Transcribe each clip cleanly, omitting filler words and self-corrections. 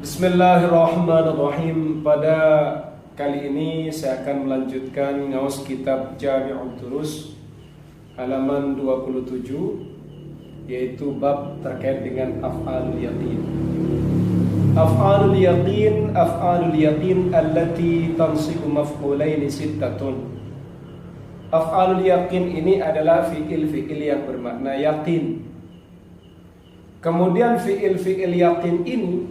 Bismillahirrahmanirrahim. Pada kali ini saya akan melanjutkan ngawas kitab Jami'ud Durus halaman 27, yaitu bab terkait dengan af'alul yaqin. Af'alul yaqin allati tansibu maf'ulaini sittatun. Af'alul yaqin ini adalah fi'il yang bermakna yakin. Kemudian fi'il yakin ini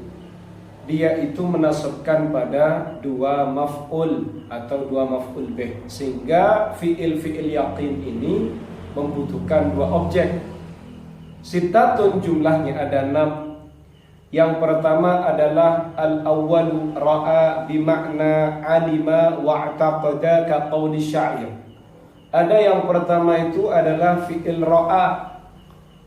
dia itu menasabkan pada dua maf'ul atau dua maf'ul bih, sehingga fi'il yakin ini membutuhkan dua objek. Sittatun jumlahnya ada 6. Yang pertama adalah al-awwalu ra'a bimakna alima wa'taqada ka qawli syair. Ada yang pertama itu adalah fi'il ra'a,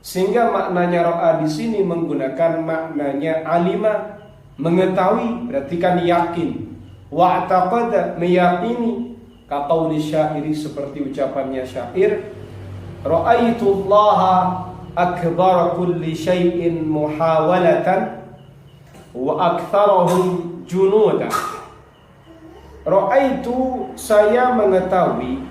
sehingga maknanya ra'a di sini menggunakan maknanya alima, mengetahui, berarti kan yakin. Wa'taqada, meyakini, ka qauli syairi, seperti ucapannya syair, ra'aitullaha akbar kulli syai'in muhawalatan wa aktharahum junuda. Ra'aitu, saya mengetahui,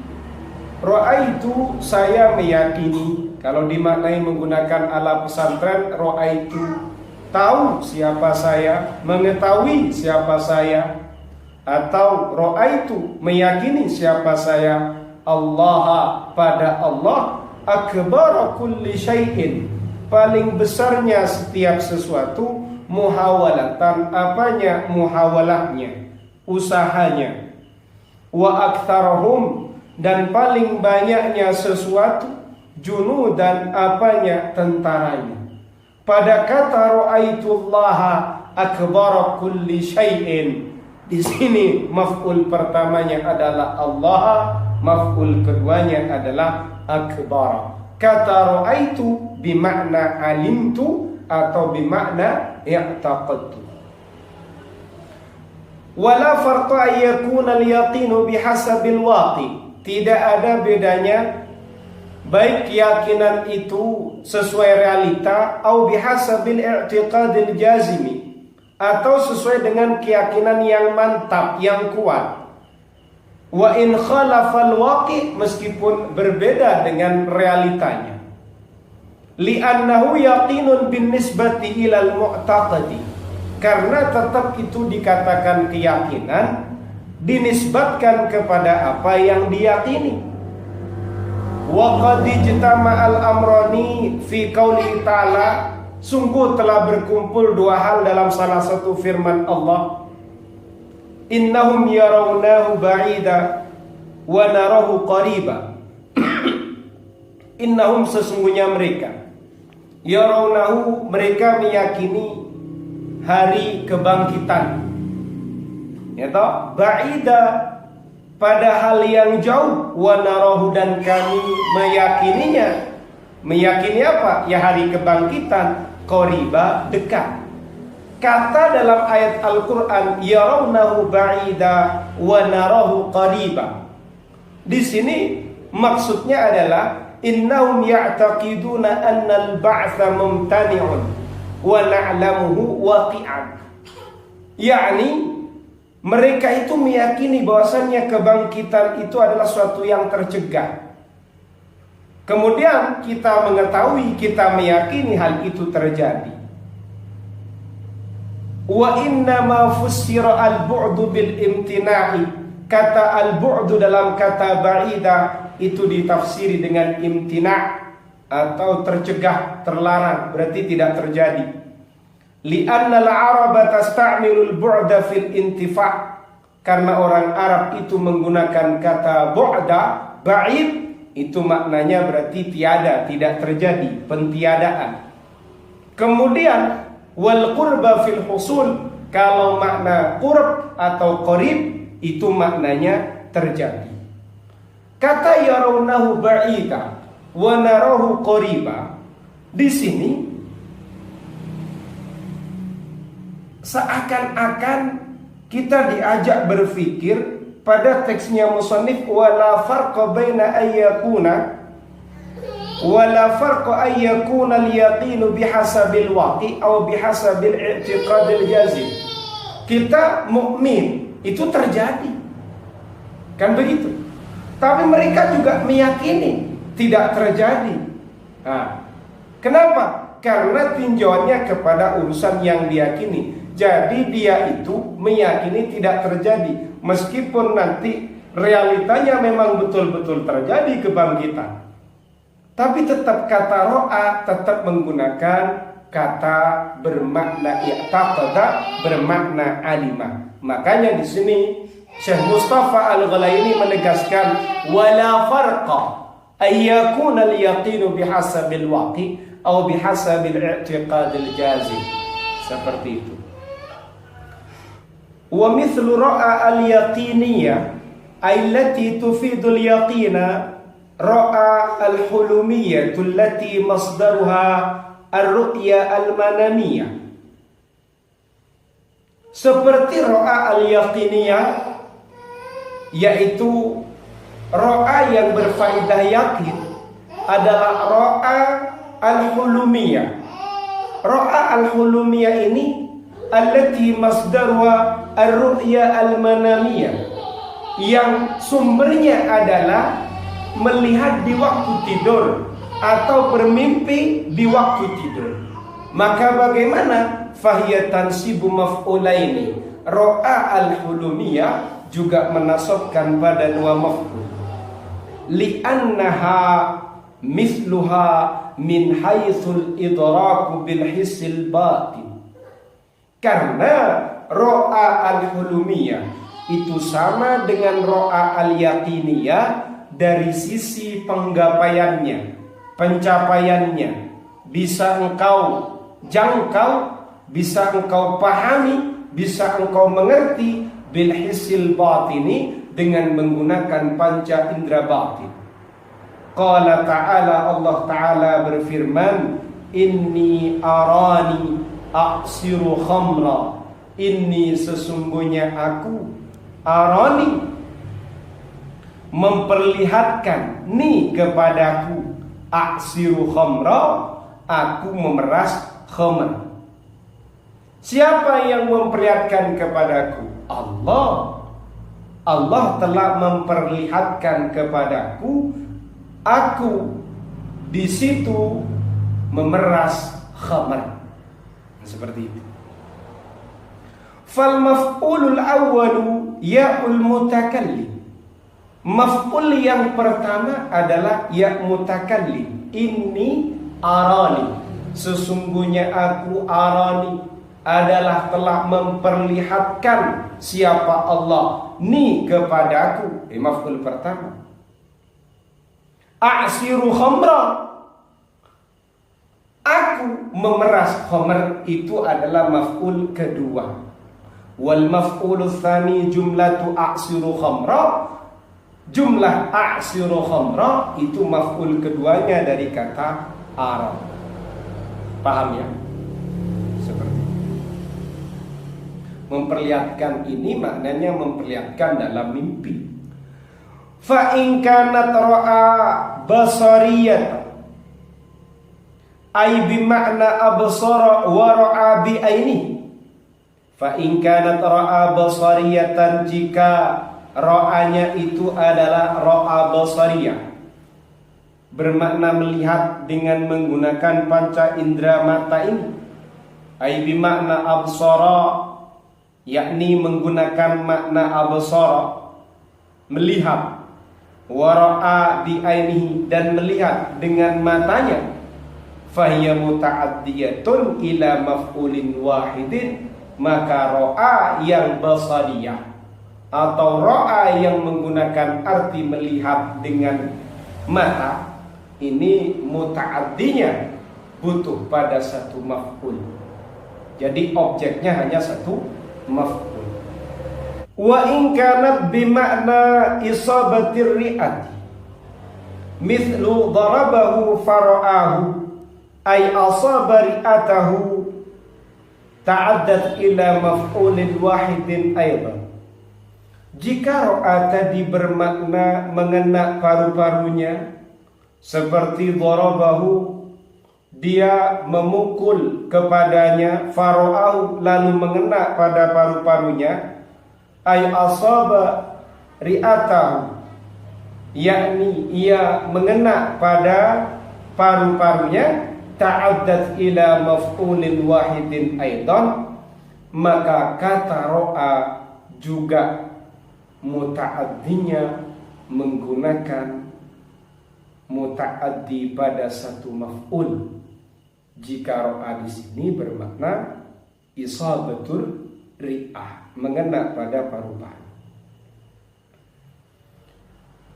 ra'aitu, saya meyakini. Kalau dimaknai menggunakan ala pesantren, ra'aitu, tahu siapa saya, mengetahui siapa saya. Atau ra'aitu, meyakini siapa saya, Allah, pada Allah, akbar kulli syai'in, paling besarnya setiap sesuatu, muhawalatan, apanya, muhawalahnya, usahanya, wa aktharahum, dan paling banyaknya sesuatu, junudan, apanya, tentaranya. Pada kata ra'aitullaha akbar kulli syai'in, di sini maf'ul pertamanya adalah Allah, maf'ul keduanya adalah akbar. Kata ra'aitu bimakna alimtu atau bimakna i'taqadtu. Wala farqa yakuna al-yaqinu bihasabil waqi. Tidak ada bedanya baik keyakinan itu sesuai realita atau bihasabil i'tiqadil jazimi, atau sesuai dengan keyakinan yang mantap, yang kuat. Wa in khalafal waqi, meskipun berbeda dengan realitanya. Li'annahu yaqinun bin nisbati ilal mu'taqadi, karena tetap itu dikatakan keyakinan dinisbatkan kepada apa yang diyakini. Wa qad ijtama'al amrani fi qauli ta'ala, sungguh telah berkumpul dua hal dalam salah satu firman Allah, innahum yarawnahu ba'ida wa narahu qariba. Innahum, sesungguhnya mereka, yarawnahu, mereka meyakini hari kebangkitan, ya toh, ba'ida, pada hal yang jauh, wa narahu, dan kami meyakininya. Meyakini apa? Ya hari kebangkitan, qariba, dekat. Kata dalam ayat Al-Quran, yarawnahu ba'ida wa narahu qariba, di sini maksudnya adalah innahum ya'taqiduna annal ba'tha mumtani'un wa na'lamuhu waqi'an. Yakni mereka itu meyakini bahwasannya kebangkitan itu adalah suatu yang tercegah. Kemudian kita mengetahui, kita meyakini hal itu terjadi. Wa inna ma fussira al-bu'du bil imtina'i. Kata al-bu'du dalam kata ba'ida itu ditafsiri dengan imtina' atau tercegah, terlarang, berarti tidak terjadi. Li'anna al-araba tasta'milul bu'da fil intifa', karena orang Arab itu menggunakan kata bu'da, ba'id, itu maknanya berarti tiada, tidak terjadi, pentiadaan. Kemudian wal qurba fil husul, kalau makna qurb atau qarib itu maknanya terjadi. Kata yarawnahu ba'ida wa narahu qariba, di sini seakan-akan kita diajak berpikir pada teksnya musannif, wala farqa baina ayyakuna Wala farqa ay yakuna al-yaqinu bihasabil waqi atau bihasabil i'tiqadil jazim. Kita mukmin itu terjadi, kan begitu. Tapi mereka juga meyakini tidak terjadi. Nah, kenapa? Karena tinjauannya kepada urusan yang diyakini. Jadi dia itu meyakini tidak terjadi, meskipun nanti realitanya memang betul-betul terjadi kebangkitan. Tapi tetap kata ro'a tetap menggunakan kata bermakna i'taqada, bermakna alima. Makanya di sini Syekh Mustafa Al-Ghalaini menegaskan wala farqa ay yakuna al-yaqinu bihasabil waqi atau bihasabil i'tiqadil jazim. Seperti itu. Wa mithlu ra'a al-yaqiniyah allati tufidul yaqina ra'a al-hulumiyah allati masdaruha ar-ru'ya al-manamiyah. Seperti ra'a al-yaqiniyah, yaitu ra'a yang berfaedah yakin, adalah ra'a al-hulumiyah. Ra'a al-hulumiyah ini allati masdaruha ar-ru'ya al-manamiyah, yang sumbernya adalah melihat di waktu tidur atau bermimpi di waktu tidur. Maka bagaimana? Fahiyatan sibu maf'ulaini. Ra'a al-hulumiyah juga menasabkan pada dua maf'ul. Li'annaha misluha min haitsul idraku bil hissil batin. Karena ra'a al-hulumiyah itu sama dengan ra'a al-yaqiniyah dari sisi penggapaiannya, pencapaiannya, bisa engkau jangkau, bisa engkau pahami, bisa engkau mengerti bil hisil batini, dengan menggunakan panca indera batin. Qala ta'ala, Allah Ta'ala berfirman, inni arani a'siru khamra. Inni sesungguhnya aku, arani memperlihatkan, ni kepadaku, aksiru khamra, aku memeras khamr. Siapa yang memperlihatkan kepadaku? Allah. Allah telah memperlihatkan kepadaku, aku di situ memeras khamr. Seperti itu. Fal maf'ulul awwalu ya'ul mutakallim. Maf'ul yang pertama adalah ya mutakallim. Inni arani, sesungguhnya aku, arani adalah telah memperlihatkan siapa Allah, ni kepadaku. Maf'ul pertama. A'siru khamra, aku memeras khamr, itu adalah maf'ul kedua. Wal maf'ul tsani jumlatu a'siru khamra. Jumlah a'siru khamra itu maf'ul keduanya dari kata ara. Paham ya? Seperti itu. Memperlihatkan ini maknanya memperlihatkan dalam mimpi. Fa in kanat ra'a basariyatan, ay bimakna absara wa ra'a bi aini. Fa in kanat ra'a basariyatan, jika ra'anya itu adalah ra'a basariyah, bermakna melihat dengan menggunakan panca indera mata ini. Ai bimakna absara, yakni menggunakan makna absara, melihat. Wa ra'a bi ainihi, dan melihat dengan matanya. Fahiya muta'addiyatun ila maf'ulin wahidin, maka ra'a yang basariyah atau ra'a yang menggunakan arti melihat dengan mata ini muta'addinya butuh pada satu maf'ul. Jadi objeknya hanya satu maf'ul. Wa in kanat bimakna isabatir ri'ati, mithlu darabahu fara'ahu, ay asaba ri'atahu, ta'addat ila maf'ulin wahidin aidan. Jika ro'a tadi bermakna mengena paru-parunya, seperti dharabahu, dia memukul kepadanya, fara'ahu, lalu mengena pada paru-parunya, ay asaba ri'atahu, yakni ia mengena pada paru-parunya, ta'addat ila maf'ulin wahidin aidan, maka kata ro'a juga muta'addinya menggunakan muta'addi pada satu maf'ul. Jika ro'a di sini bermakna isabatul ri'ah, mengena pada paru-paru.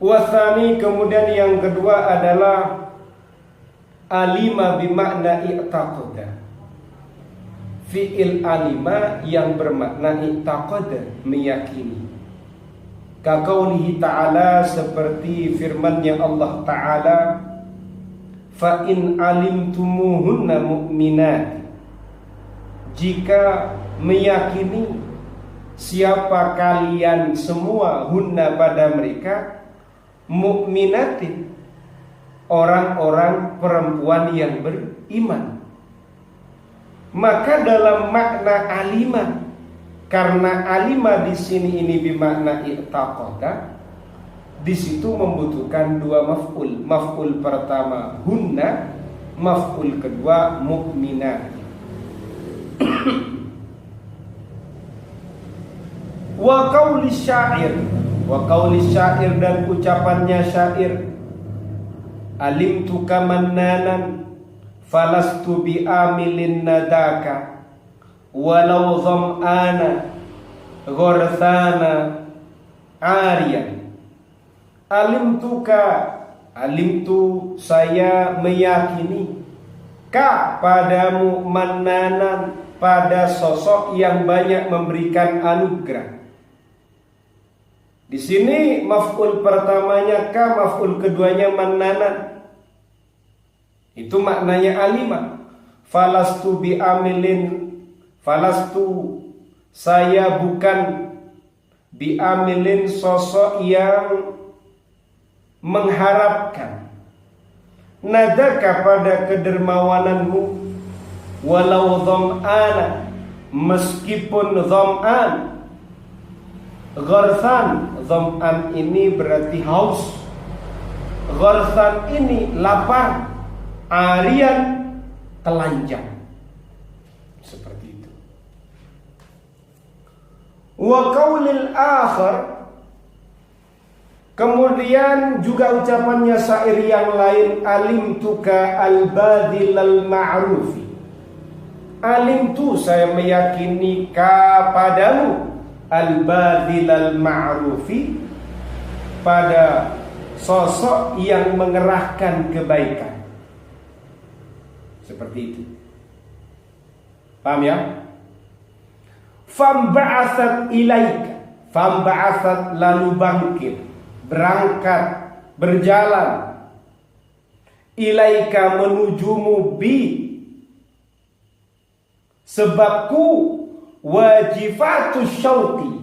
Wathani, kemudian yang kedua adalah alima bimakna i'taqada. Fi'il alima yang bermakna i'taqada, meyakini. Kaqaulihi ta'ala, seperti firman-Nya Allah Ta'ala, fa in alimtumuhunna mu'minat, jika meyakini siapa kalian semua, hunna pada mereka, mu'minatin, orang-orang perempuan yang beriman. Maka dalam makna alima, karena alima di sini ini bimakna i'taqada, di situ membutuhkan dua maf'ul. Maf'ul pertama hunna, maf'ul kedua mu'minat. Wa qauli syair, wa qauli syair, dan ucapannya syair, alimtu kamannanan falastu bi'amilin nadaka walau dham'ana gharthana ariyan. Alimtu, saya meyakini, ka, padamu, mannanan, pada sosok yang banyak memberikan anugerah. Di sini maf'ul pertamanya ka, maf'ul keduanya mannanan. Itu maknanya alima. Falastu bi'amilin, falastu, saya bukan, bi'amilin, sosok yang mengharapkan, nadaka, pada kedermawananmu, walau dham'ana, meskipun dham'an. Gharsan, dham'an ini berarti haus, gharsan ini lapar, arian, telanjang. Seperti itu. Wa qaulil akhar, kemudian juga ucapannya syair yang lain, alimtuka al-badil al-ma'rufi. Alimtu, saya meyakini, ka, padamu, al-badil al-ma'rufi, pada sosok yang mengerahkan kebaikan. Seperti itu. Paham ya? Famba'asat ilaika, famba'asat, lalu bangkit, berangkat, berjalan, ilaika, menujumu, bi, sebabku, wajifatus syauqi,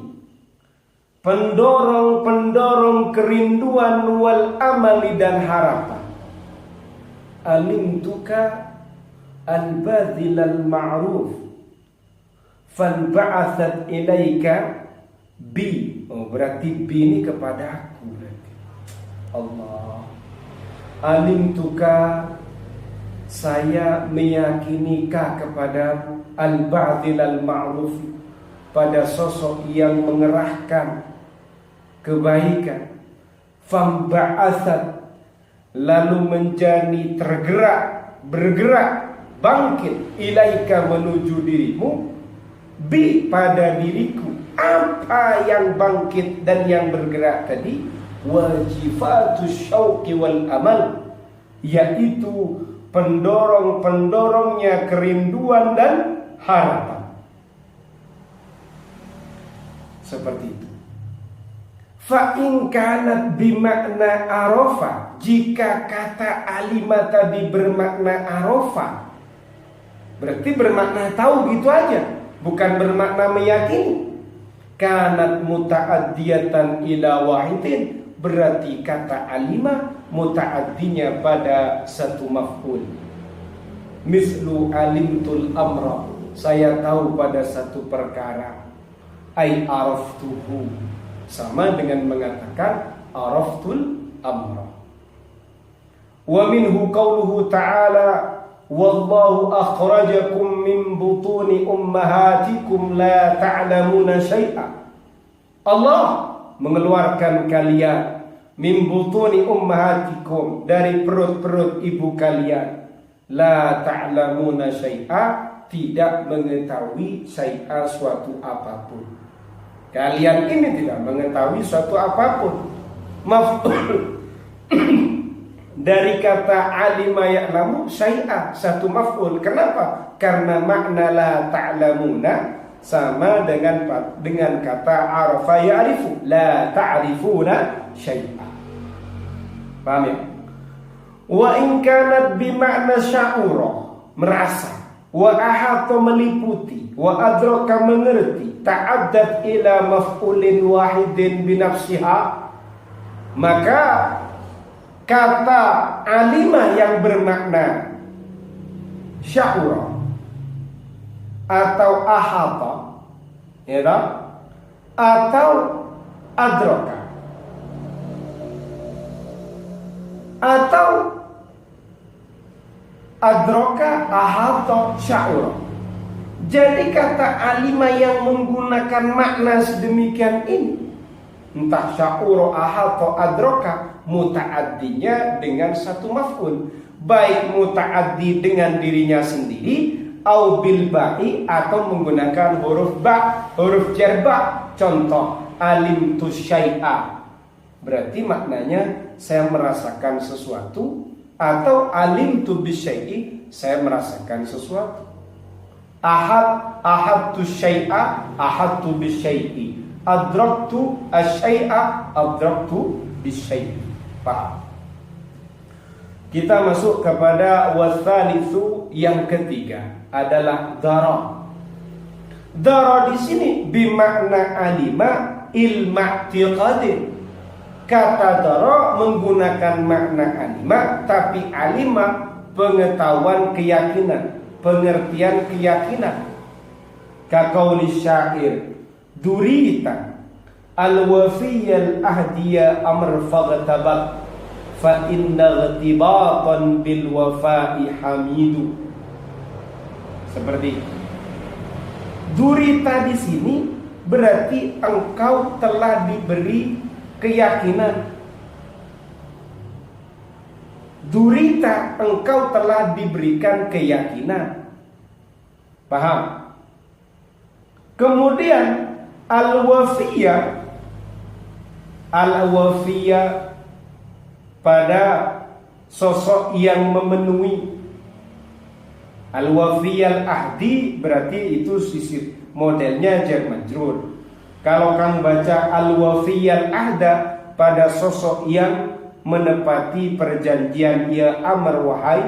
pendorong-pendorong kerinduan, wal amali, dan harapan. Alimtuka al-badhil al-ma'ruf, fanba'athat ilaika bi. Oh, berarti bi ini kepada aku berarti. Allah. Alimtuka, saya meyakini ka, kepada al-badhil al-ma'ruf, pada sosok yang mengerahkan kebaikan. Famba'athat, lalu menjadi tergerak, bergerak, bangkit, ilaika, menuju dirimu, bi, pada diriku. Apa yang bangkit dan yang bergerak tadi? Wajifatus syauqi wal amal, yaitu pendorong-pendorongnya kerinduan dan harapan. Seperti itu. Fa in kanat bimakna arafa, jika kata alima tadi bermakna arafa, berarti bermakna tahu gitu aja, bukan bermakna meyakini. Kanat muta'addiyatan ila wahidin, berarti kata alima muta'addinya pada satu maf'ul. Mislu alimtul amra, saya tahu pada satu perkara. Ai araftuhu, sama dengan mengatakan araftul amra. Wa minhu qauluhu ta'ala, wallahu akhrajakum min butuni ummahatikum la ta'lamuna syai'a. Allah mengeluarkan kalian min butuni ummahatikum, dari perut-perut ibu kalian. La ta'lamuna syai'a, tidak mengetahui syai'a, suatu apapun. Kalian ini tidak mengetahui suatu apapun. Maf'ul dari kata alima ya'lamu syai'a, satu maf'ul. Kenapa? Karena makna la ta'lamuna sama dengan kata arafa ya'rifu, la ta'rifuna syai'a. Paham ya? Wa in kanat bimakna sya'ura, merasa, wa ahata meliputi, wa adraka mengerti, ta'addad ila maf'ulin wahidin binafsiha, maka kata alima yang bermakna sya'ura atau ahata, ya tak? Atau adraka atau adraka, ahata, sya'ura. Jadi kata alima yang menggunakan makna sedemikian ini, entah sya'ura, ahata, adraka, muta'addinya dengan satu maf'ul, baik muta'addi dengan dirinya sendiri au bil ba'i, atau menggunakan huruf ba, huruf jar ba. Contoh alimtu syai'a, berarti maknanya saya merasakan sesuatu, atau alimtu bisyai'i, saya merasakan sesuatu. Ahadtu syai'a, ahadtu bisyai'i. Adraktu asyai'a, adraktu bisyai'i. Paham? Kita masuk kepada watsalitsu, yang ketiga adalah dara. Dara di sini bimakna alima ilma i'tiqadin. Kata dara menggunakan makna alima, tapi alima pengetahuan keyakinan, pengertian keyakinan. Kaqauli syair, durita al-wafiyal ahdiya amr faghtabak, fa inna ghitibatan bil wafa'i hamidu. Seperti itu. Durita di sini berarti engkau telah diberi keyakinan. Durita, engkau telah diberikan keyakinan. Paham? Kemudian al-wafiyah, al-wafiyah pada sosok yang memenuhi. Al-wafiyal ahdi berarti itu sisi modelnya jar majrur. Kalau kamu baca al-wafiyal ahda pada sosok yang menepati perjanjian, ya amr wahai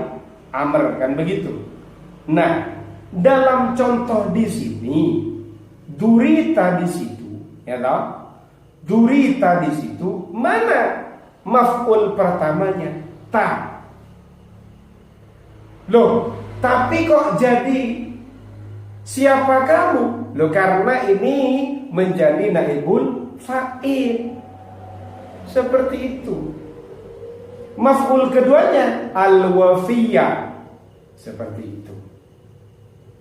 amr, kan begitu. Nah, dalam contoh di sini durita di situ, ya toh? Durita di situ mana maf'ul pertamanya? Ta. Loh, tapi kok jadi siapa kamu? Loh, karena ini menjadi naibul fa'il. Seperti itu. Maf'ul keduanya al-wafiyah. Seperti itu.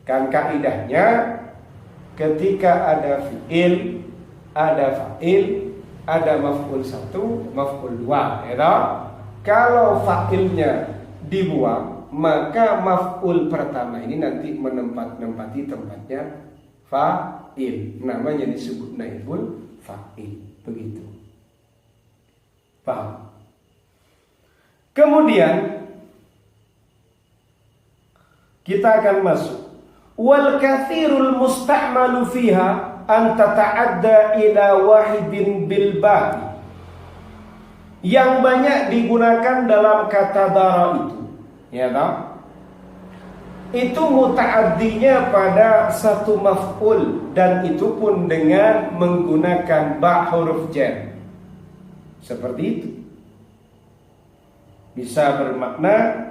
Kan kaidahnya ketika ada fi'il, ada fa'il, ada maf'ul satu, maf'ul dua, ya toh? Kalau fa'ilnya dibuang, maka maf'ul pertama ini nanti menempati tempatnya fa'il. Namanya disebut naibul fa'il. Begitu. Paham? Kemudian kita akan masuk wal katsirul musta'malu fiha an tata'adda ila wahidin bil baqi. Yang banyak digunakan dalam kata dara itu, ya toh? Itu muta'addinya pada satu maf'ul, dan itu pun dengan menggunakan ba huruf jar. Seperti itu. bisa bermakna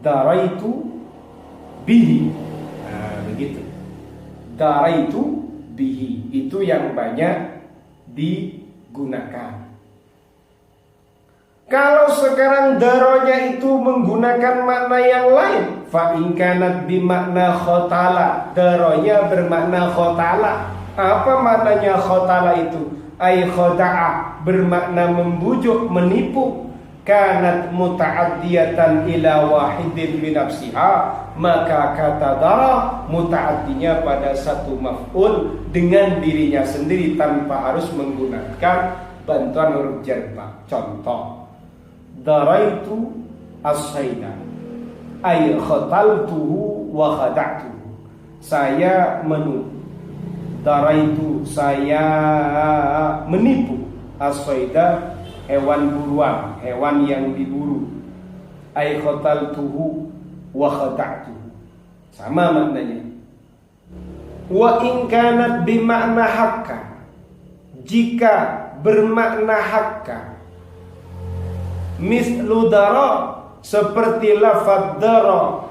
daraitu bihi. Nah, begitu. Daraitu bihi itu yang banyak digunakan. Kalau sekarang daronya itu menggunakan makna yang lain, fa in kanat bimakna khotala, daronya bermakna khotala. Apa maknanya khotala itu? Ay khoda'a, bermakna membujuk, menipu. Kanat muta'addiyatan ila wahidin min nafsiha, maka kata dara muta'addinya pada satu maf'ul dengan dirinya sendiri tanpa harus menggunakan bantuan huruf jar. Contoh, daraitu as-saida ay khataltuhu wa khada'tuhu, saya daraitu, saya menipu, as-saida hewan buruan, hewan yang diburu, ay khataltuhu wa khada'tuhu, sama maknanya. Wa in kanat bimakna hakka, jika bermakna hakka, mislu dara, seperti lafaz dara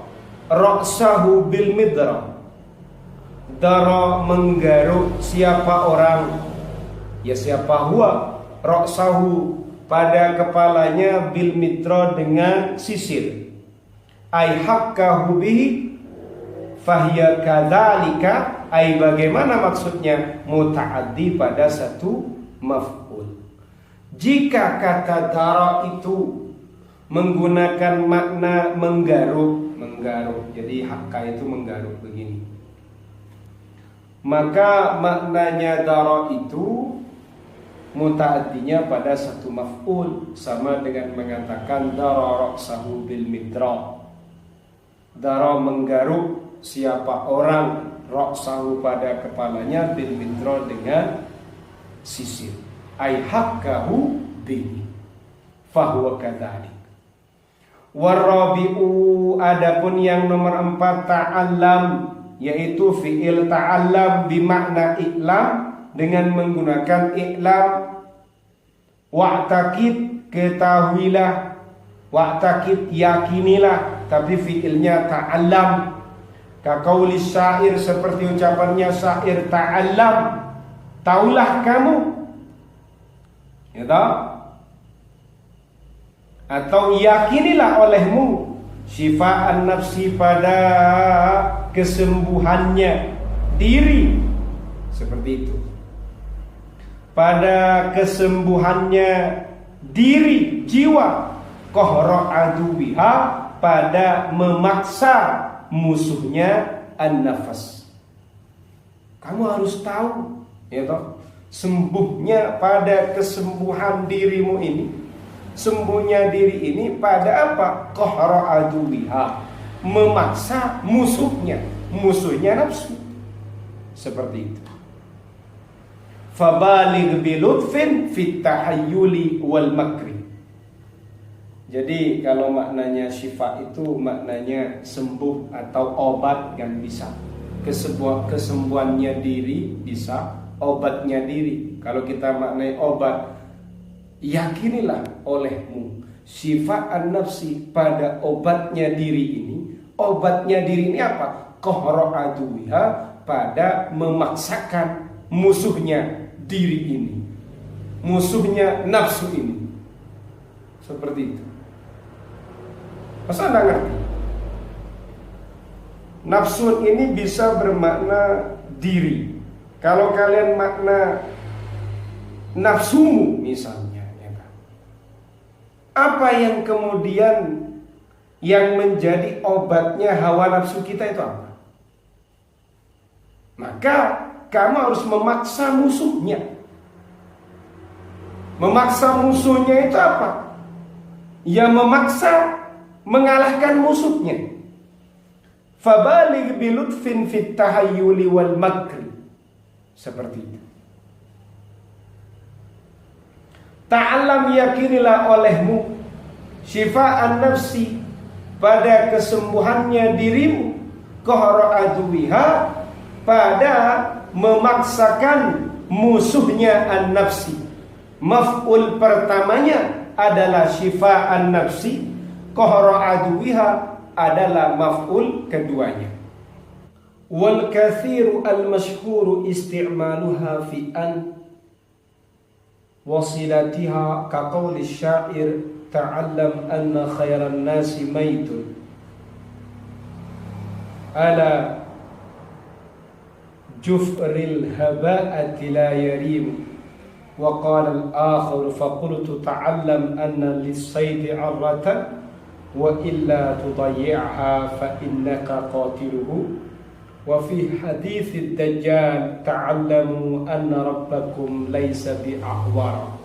ra'sahu bil midra, dara menggaruk siapa orang, ya siapa huwa, ra'sahu pada kepalanya, bil midra dengan sisir, ay hakkahu bihi fahiya kadzalika, ay bagaimana maksudnya, muta'addi pada satu maf'ul. Jika kata dara itu menggunakan makna menggaruk, jadi hakka itu menggaruk begini, maka maknanya dara itu muta'addinya pada satu maf'ul, sama dengan mengatakan dara ra'sahu bil midra, dara menggaruk siapa orang, ra'sahu pada kepalanya, bil midra dengan sisir, ay hakkahu bihi fahuwa kadzalik. Warabi'u, adapun yang nomor 4, ta'allam, yaitu fi'il ta'allam bimakna i'lam, dengan menggunakan i'lam. Wa'taqid, ketahuilah, wa'taqid, yakinilah, tapi fi'ilnya ta'allam. Kaqauli syair, seperti ucapannya syair, ta'allam, taulah kamu, ya toh? Atau yakinilah olehmu, syifa'an nafsi, pada kesembuhannya diri, seperti itu, pada kesembuhannya diri, jiwa, qahra aduwiha, pada memaksa musuhnya, an-nafas. Kamu harus tahu, ya toh, sembuhnya pada kesembuhan dirimu ini, sembuhnya diri ini pada apa? Qahra aduwiha, memaksa musuhnya, musuhnya nafsu, seperti itu. Fabaligh bilutfin fit tahayyuli wal makri. Jadi kalau maknanya syifa itu maknanya sembuh atau obat, kan bisa. Kesembuhannya diri bisa, obatnya diri. Kalau kita maknai obat, yakinilah olehmu syifa'an nafsi, pada obatnya diri ini. Obatnya diri ini apa? Qahra aduwiha, pada memaksakan musuhnya diri ini, musuhnya nafsu ini, seperti itu. Masa anda ngerti? Nafsu ini bisa bermakna diri. Kalau kalian makna nafsumu misalnya, ya kan? Apa yang kemudian yang menjadi obatnya hawa nafsu kita itu apa? Maka kamu harus memaksa musuhnya. Memaksa musuhnya itu apa? Ya memaksa mengalahkan musuhnya. Fabaligh bilutfin fit tahayyuli wal makri, seperti itu. Ta'allam, yakinilah olehmu syifa'an nafsi, pada kesembuhannya dirimu, qahra aduwiha, pada memaksakan musuhnya an-nafsi. Maf'ul pertamanya adalah syifa'an nafsi, qahra aduwiha adalah maf'ul keduanya. Wal kathiru al masyhuru isti'maluha fi an wasilatiha ka qawli syair ta'allam anna khairan nasi maitun ala jufril haba'ati la yarim wa qala al-akhar faqultu ta'allam anna lis-saydi 'arratan wa illa tudayyi'ha fa innaka qatiluhu wa fi hadits ad-dajjal ta'allamu anna rabbakum laysa bi'ahwar.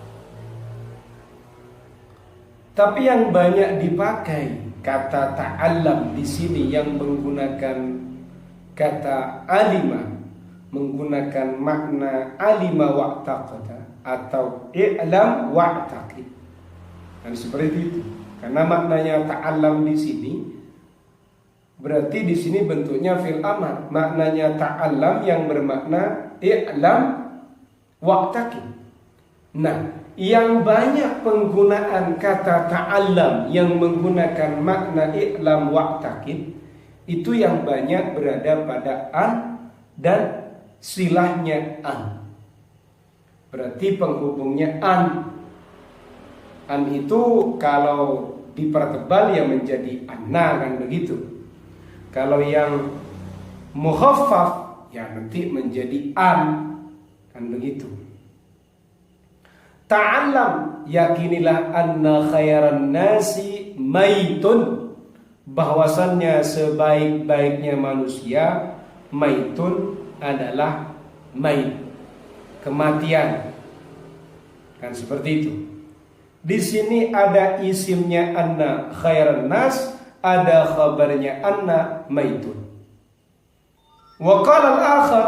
Tapi yang banyak dipakai kata ta'allam di sini yang menggunakan kata alima, menggunakan makna alima wa'taqada atau i'lam wa'taqid. Dan seperti itu. Karena maknanya ta'allam di sini berarti di sini bentuknya fil amr. Maknanya ta'allam yang bermakna i'lam wa'taqid. Nah, yang banyak penggunaan kata ta'allam yang menggunakan makna i'lam wa'taqid itu yang banyak berada pada an dan silahnya an. Berarti penghubungnya an. An itu kalau dipertebal ya menjadi anna, kan begitu. Kalau yang mukhaffaf ya nanti menjadi an, kan begitu. Ta'allam, yakinilah anna khairan nasi maitun, bahwasannya sebaik-baiknya manusia maitun adalah mait, kematian. Kan seperti itu. Di sini ada isimnya anna khairan nas, ada khabarnya anna maitun. Wa qala al-akhar,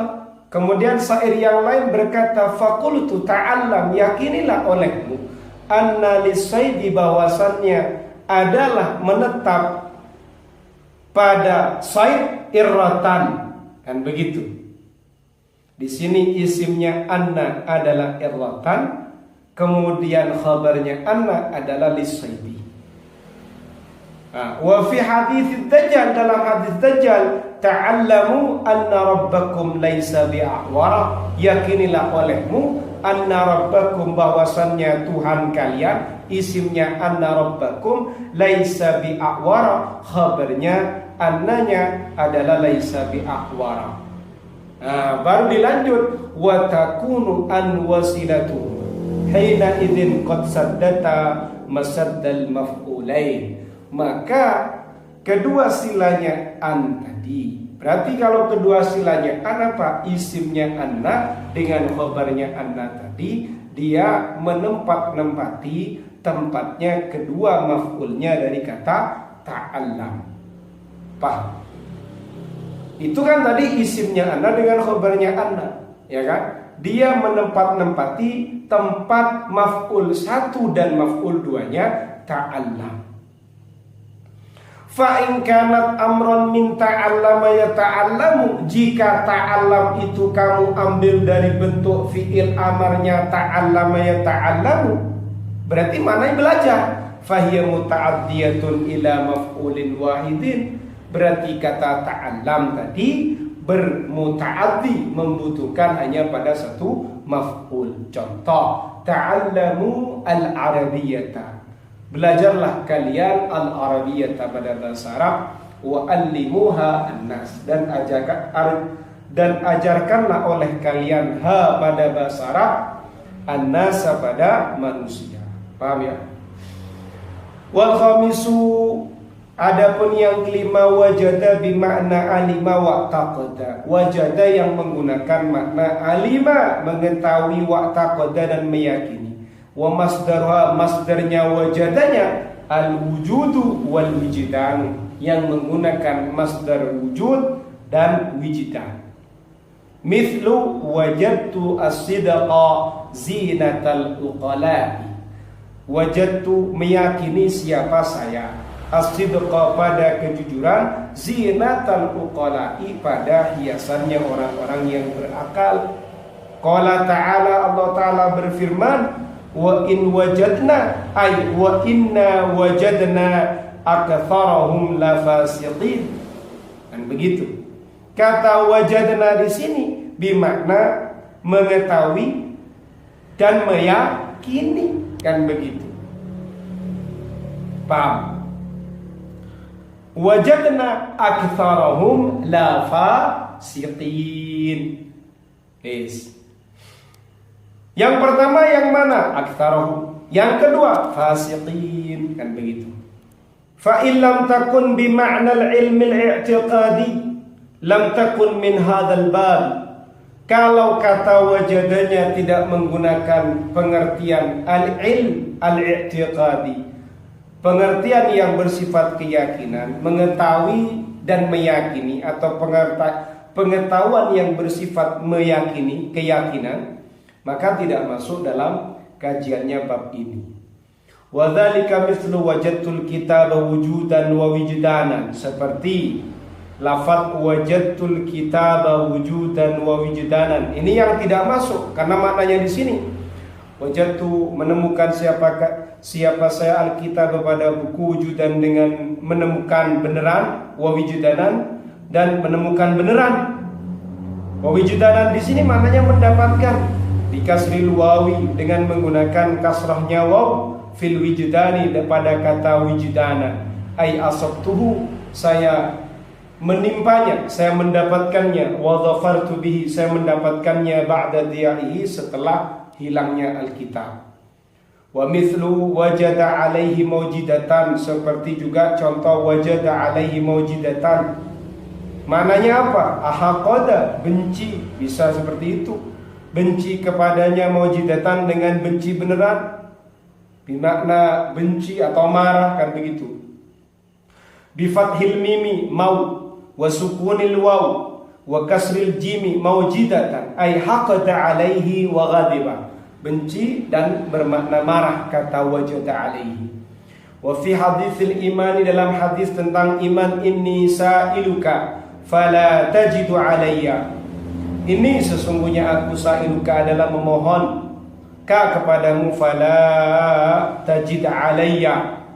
kemudian syair yang lain berkata faqultu ta'allam, yakinilah olehmu anna lis-saydi, bahwasannya adalah menetap pada sayd irratan, kan begitu. Di sini isimnya anna adalah irratan, kemudian khabarnya anna adalah lis-saydi. Wa fi hadits dajjal, dalam hadis dajjal, ta'allamu anna rabbakum laisa bi'awara, yakinilah olehmu anna rabbakum, bahwasannya Tuhan kalian, isimnya anna rabbakum, laisa bi'awara, khabarnya annanya adalah laisa bi'awara. Baru dilanjut wa takunu an wasilatu hina idzin qad saddata masaddal maf'ulain, maka kedua silanya an tadi. Berarti kalau kedua silanya an apa? Isimnya anna dengan khabarnya anna tadi, dia menempati tempatnya kedua maf'ulnya dari kata ta'allam. Paham? Itu kan tadi isimnya anna dengan khabarnya anna, ya kan? Dia menempati tempat maf'ul satu dan maf'ul duanya ta'allam. Fa in kanat amron min ta'allama ya ta'allamu, jika ta'allam itu kamu ambil dari bentuk fi'il amarnya ta'allama ya ta'allamu, berarti mana belajar. Fahiya muta'addiyatun ila maf'ulin wahidin, berarti kata ta'allam tadi bermuta'addi, membutuhkan hanya pada satu maf'ul. Contoh, ta'allamu al-arabiyyata, belajarlah kalian al-arabiyyata pada bahasa Arab, wa allimuha an-nas, dan ajarkanlah oleh kalian ha pada bahasa Arab, an-nas pada manusia. Paham ya? Wal khamisu, adapun yang kelima, wajada bimakna alima wa'taqada, wajada yang menggunakan makna alima, mengetahui, wa'taqada dan meyakini. Wa masdarha, masdarnya wajadanya al-wujudu wal wijdan, yang menggunakan masdar wujud dan wijdan. Mithlu wajadtu as-sidqa zinatal uqala'i, wajadtu meyakini siapa saya, as-sidqa pada kejujuran, zinatal uqala'i pada hiasannya orang-orang yang berakal. Qala ta'ala, Allah ta'ala berfirman, wa in wajadna ay wa inna wajadna aktsarahum lafasiqin. Dan begitu. Kata wajadna di sini bermakna mengetahui dan meyakini, kan begitu. Paham? Wajadna aktsarahum lafasiqin. Yes. Yang pertama yang mana? Aktsarahum. Yang kedua fasiqin, kan begitu. Fa in lam takun bi ma'na al-ilm al-i'tiqadi lam takun min hadzal bab. Kalau kata wajadanya tidak menggunakan pengertian al-ilm al-i'tiqadi, pengertian yang bersifat keyakinan, mengetahui dan meyakini, atau pengetahuan yang bersifat meyakini, keyakinan, maka tidak masuk dalam kajiannya bab ini. Wa dzalika mithlu wajadtul kitaba wujudan wa wijdanan, seperti lafaz wajadtul kitaba wujudan wa wijdanan. Ini yang tidak masuk karena maknanya di sini wajadtu menemukan siapa saya alkitab pada buku wujudan dengan menemukan beneran, wa wijdanan dan menemukan beneran. Wa wijdanan di sini maknanya mendapatkan, di kasril wawi dengan menggunakan kasrahnya waw, fil wijdani pada kata wijdana, ay asabtuhu, saya menimpanya, saya mendapatkannya, wa dhafartu bihi, saya mendapatkannya, ba'da diya'ihi, setelah hilangnya alkitab. Wa mithlu wajada alaihi mawjidatan, seperti juga contoh wajada alaihi mawjidatan, maknanya apa? Ahaqada, benci, bisa seperti itu, benci kepadanya, mawjidatan dengan benci beneran, bermakna benci atau marah, kan begitu. Bi fathil mimi mau, wa sukunil waw, wa kasril jimi mawjidatan, ay haqada alaihi wa ghadiba, benci dan bermakna marah kata wajada alaihi. Wa fi haditsil imani, dalam hadis tentang iman, inni sa'iluka fala tajidu alayya, ini sesungguhnya aku sa'iluka adalah memohon kepadamu, fala tajid alayya,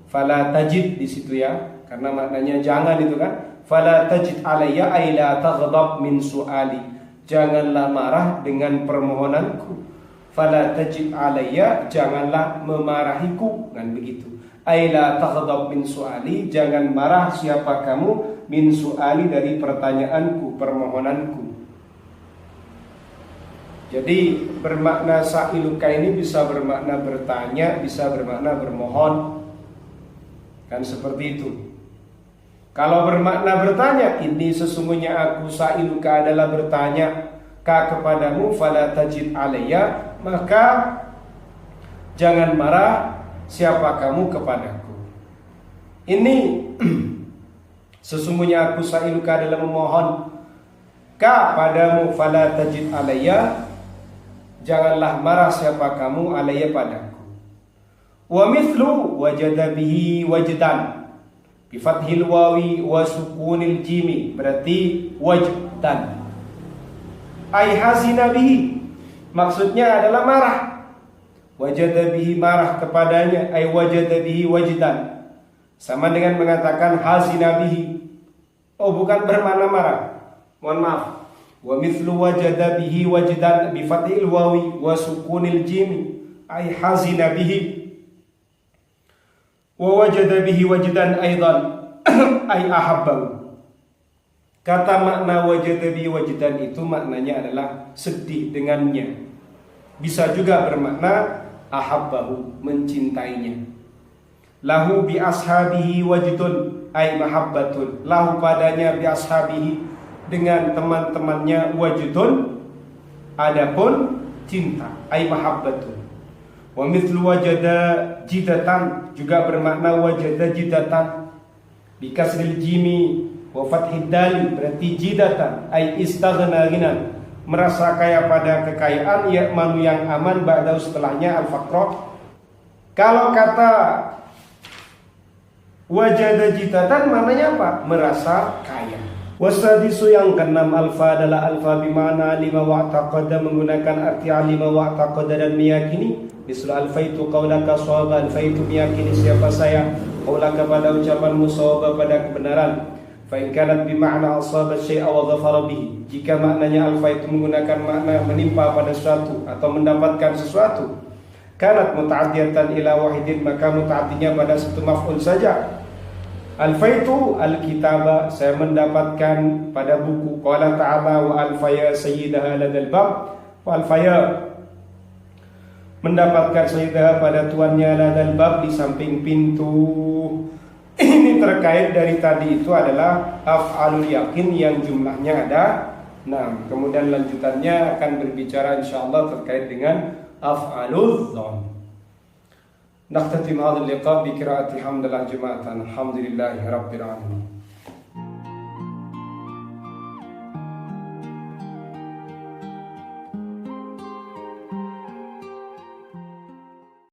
fala tajid di situ ya, karena maknanya jangan itu kan. Fala tajid alayya ay la taghdab min su'ali, janganlah marah dengan permohonanku. Fala tajid alayya, janganlah memarahiku, kan begitu. Ay la taghdab min su'ali, jangan marah siapa kamu, min su'ali dari pertanyaanku, permohonanku. Jadi bermakna sa'iluka ini bisa bermakna bertanya, bisa bermakna bermohon, kan seperti itu. Kalau bermakna bertanya, ini sesungguhnya aku sa'iluka adalah bertanya kepadamu, fala tajid alayya, maka jangan marah siapa kamu kepadaku. Ini sesungguhnya aku sa'iluka adalah memohon kepadamu, fala tajid alayya, janganlah marah siapa kamu alayya padaku. Wa mithlu wajada bihi wajdan, bi fathil wawi wa sukunil jimi, berarti wajdan, ay hazina bihi, maksudnya adalah marah. Wajada bihi, marah kepadanya, ay wajada bihi wajdan, sama dengan mengatakan hazina bihi. Oh, bukan bermakna marah, mohon maaf. Wa mithlu wajada bihi wajdan bi fathil wawi wa sukunil jimi, ay hazina bihi. Wa wajada bihi wajdan aidan ay ahabbahu. Kata makna wajada bihi wajdan itu maknanya adalah sedih dengannya. Bisa juga bermakna ahabbahu, mencintainya. Lahu bi ashabihi wajdun ay mahabbatun, lahu padanya bi ashabihi dengan teman-temannya, wajudun adapun cinta, ay mahabbatun. Wa mithlu wajada jidatan, juga bermakna wajada jidatan, bi kasril jimi wa fathid dal, berarti jidatan ay istaghna ghinan, merasa kaya pada kekayaan, ya'manu yang aman, ba'da setelahnya al-faqra. Kalau kata wajada jidatan maknanya apa? Merasa kaya. Wasadisu yang keenam, alfa adalah alfa bimana alima wa taqada, menggunakan arti alima wa taqada dan meyakini. Misal alfaitu qaulaka shawaba, alfaitu meyakini siapa saya qaulaka pada ucapanmu, sawaba pada kebenaran. Fa in kanat bi ma'na asaba syai'a wa dhafara bihi, jika maknanya alfa itu menggunakan makna menimpa pada sesuatu atau mendapatkan sesuatu, kanat muta'addiyatan ila wahidin, maka muta'addinya pada satu maf'ul saja. Alfaitu alkitaba, saya mendapatkan pada buku. Qala ta'ala wa alfaya sayyidaha ladal bab, wa alfaya mendapatkan sayyidaha pada tuannya ladal bab, di samping pintu. Ini terkait dari tadi itu adalah af'alul yakin yang jumlahnya ada 6. Kemudian lanjutannya akan berbicara insyaallah terkait dengan af'alul dhann. نختتم هذا اللقاء بقراءة حمد الله جماعة الحمد لله رب العالمين.